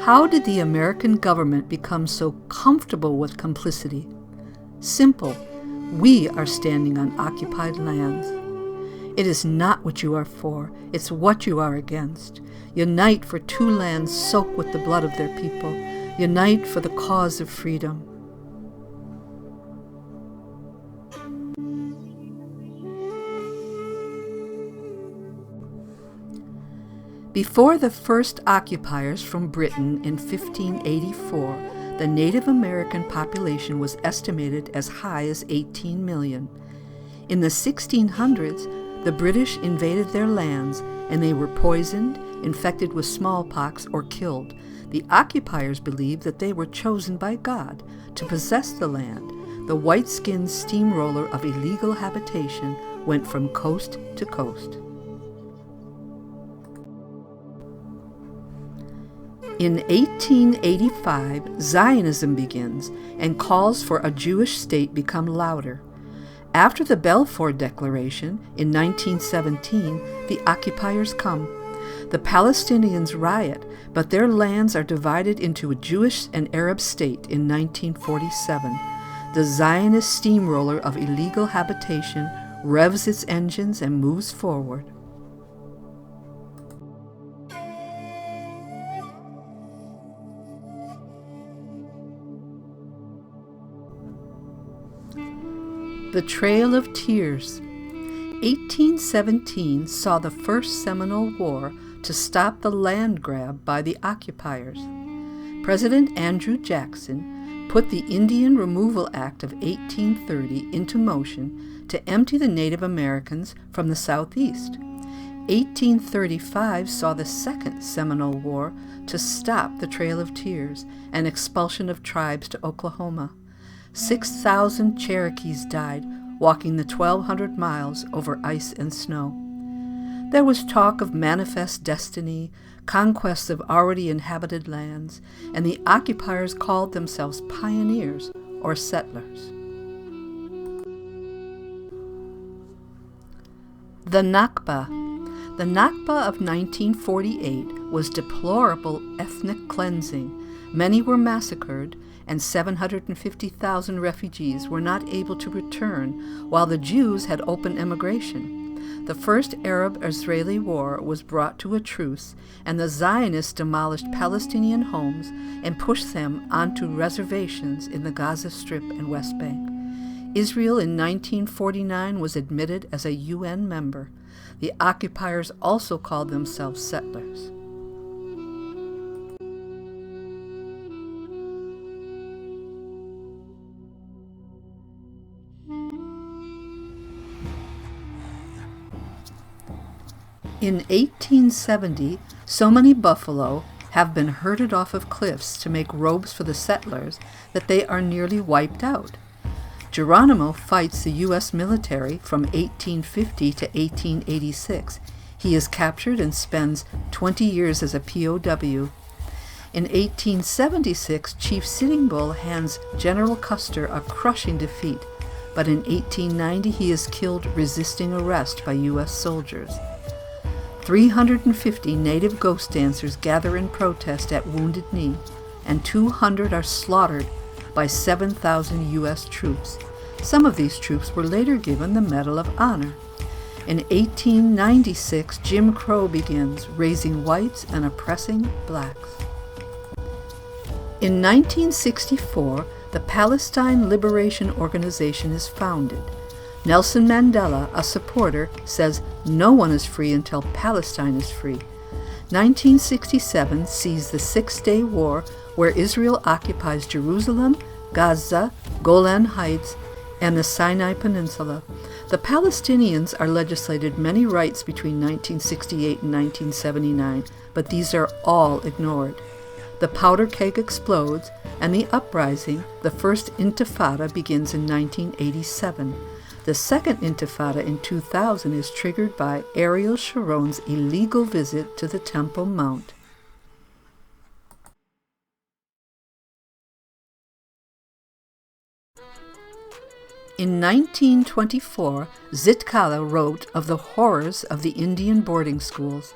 How did the American government become so comfortable with complicity? Simple. We are standing on occupied lands. It is not what you are for, it's what you are against. Unite for two lands soaked with the blood of their people. Unite for the cause of freedom. Before the first occupiers from Britain in 1584, the Native American population was estimated as high as 18 million. In the 1600s, the British invaded their lands and they were poisoned, infected with smallpox, or killed. The occupiers believed that they were chosen by God to possess the land. The white-skinned steamroller of illegal habitation went from coast to coast. In 1885, Zionism begins, and calls for a Jewish state become louder. After the Balfour Declaration in 1917, the occupiers come. The Palestinians riot, but their lands are divided into a Jewish and Arab state in 1947. The Zionist steamroller of illegal habitation revs its engines and moves forward. The Trail of Tears. 1817 saw the first Seminole War to stop the land grab by the occupiers. President Andrew Jackson put the Indian Removal Act of 1830 into motion to empty the Native Americans from the Southeast. 1835 saw the Second Seminole War to stop the Trail of Tears and expulsion of tribes to Oklahoma. 6,000 Cherokees died walking the 1,200 miles over ice and snow. There was talk of manifest destiny, conquests of already inhabited lands, and the occupiers called themselves pioneers or settlers. The Nakba. The Nakba of 1948 was deplorable ethnic cleansing. Many were massacred, and 750,000 refugees were not able to return, while the Jews had open immigration. The first Arab-Israeli war was brought to a truce, and the Zionists demolished Palestinian homes and pushed them onto reservations in the Gaza Strip and West Bank. Israel in 1949 was admitted as a UN member. The occupiers also called themselves settlers. In 1870, so many buffalo have been herded off of cliffs to make robes for the settlers that they are nearly wiped out. Geronimo fights the U.S. military from 1850 to 1886. He is captured and spends 20 years as a POW. In 1876, Chief Sitting Bull hands General Custer a crushing defeat, but in 1890 he is killed resisting arrest by U.S. soldiers. 350 native ghost dancers gather in protest at Wounded Knee, and 200 are slaughtered by 7,000 U.S. troops. Some of these troops were later given the Medal of Honor. In 1896, Jim Crow begins, raising whites and oppressing blacks. In 1964, the Palestine Liberation Organization is founded. Nelson Mandela, a supporter, says no one is free until Palestine is free. 1967 sees the Six-Day War, where Israel occupies Jerusalem, Gaza, Golan Heights, and the Sinai Peninsula. The Palestinians are legislated many rights between 1968 and 1979, but these are all ignored. The powder keg explodes, and the uprising, the first Intifada, begins in 1987. The second Intifada in 2000 is triggered by Ariel Sharon's illegal visit to the Temple Mount. In 1924, Zitkala wrote of the horrors of the Indian boarding schools.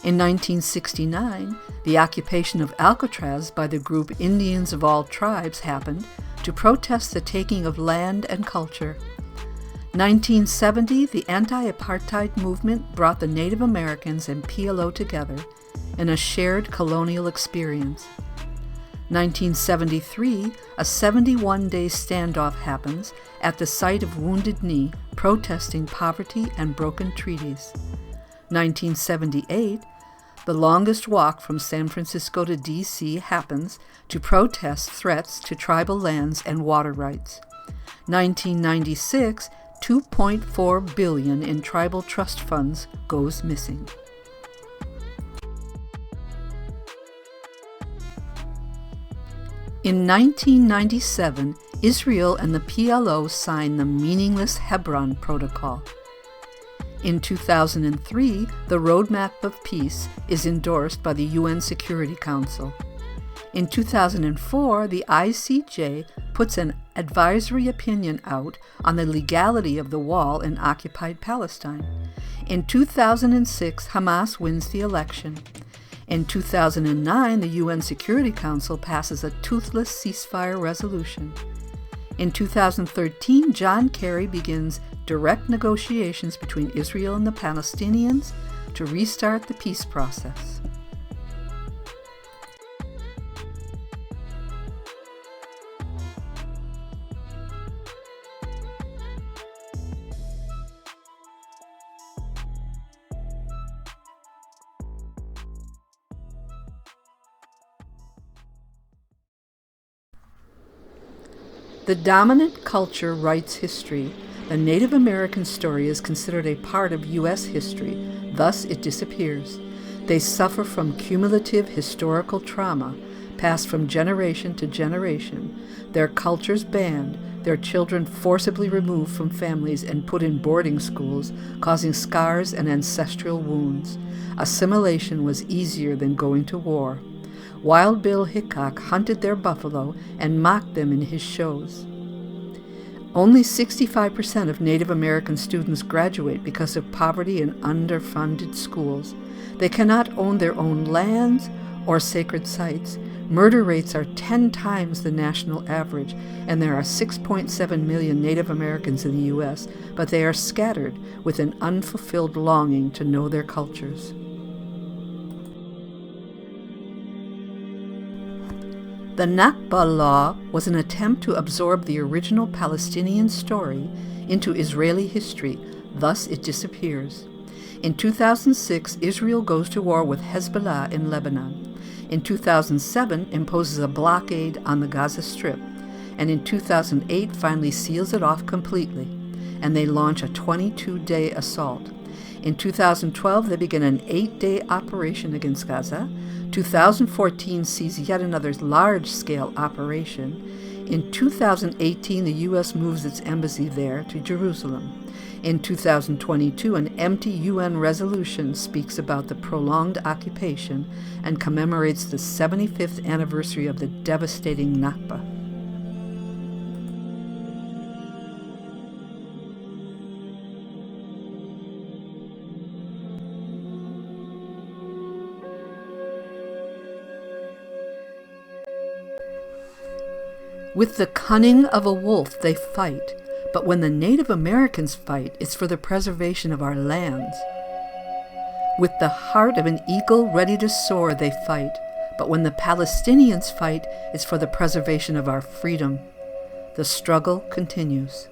In 1969, the occupation of Alcatraz by the group Indians of All Tribes happened to protest the taking of land and culture. 1970, the anti-apartheid movement brought the Native Americans and PLO together in a shared colonial experience. 1973, a 71-day standoff happens at the site of Wounded Knee, protesting poverty and broken treaties. 1978, the longest walk from San Francisco to D.C. happens to protest threats to tribal lands and water rights. 1996, $2.4 billion in tribal trust funds goes missing. In 1997, Israel and the PLO signed the meaningless Hebron Protocol. In 2003, the Roadmap of Peace is endorsed by the UN Security Council. In 2004, the ICJ puts an advisory opinion out on the legality of the wall in occupied Palestine. In 2006, Hamas wins the election. In 2009, the UN Security Council passes a toothless ceasefire resolution. In 2013, John Kerry begins direct negotiations between Israel and the Palestinians to restart the peace process. The dominant culture writes history. The Native American story is considered a part of U.S. history, thus it disappears. They suffer from cumulative historical trauma, passed from generation to generation. Their cultures banned, their children forcibly removed from families and put in boarding schools, causing scars and ancestral wounds. Assimilation was easier than going to war. Wild Bill Hickok hunted their buffalo and mocked them in his shows. Only 65% of Native American students graduate because of poverty and underfunded schools. They cannot own their own lands or sacred sites. Murder rates are 10 times the national average, and there are 6.7 million Native Americans in the U.S., but they are scattered with an unfulfilled longing to know their cultures. The Nakba law was an attempt to absorb the original Palestinian story into Israeli history, thus it disappears. In 2006, Israel goes to war with Hezbollah in Lebanon. In 2007, imposes a blockade on the Gaza Strip, and in 2008 finally seals it off completely, and they launch a 22-day assault. In 2012, they begin an 8-day operation against Gaza. 2014 sees yet another large-scale operation. In 2018, the U.S. moves its embassy there to Jerusalem. In 2022, an empty UN resolution speaks about the prolonged occupation and commemorates the 75th anniversary of the devastating Nakba. With the cunning of a wolf they fight, but when the Native Americans fight, it's for the preservation of our lands. With the heart of an eagle ready to soar they fight, but when the Palestinians fight, it's for the preservation of our freedom. The struggle continues.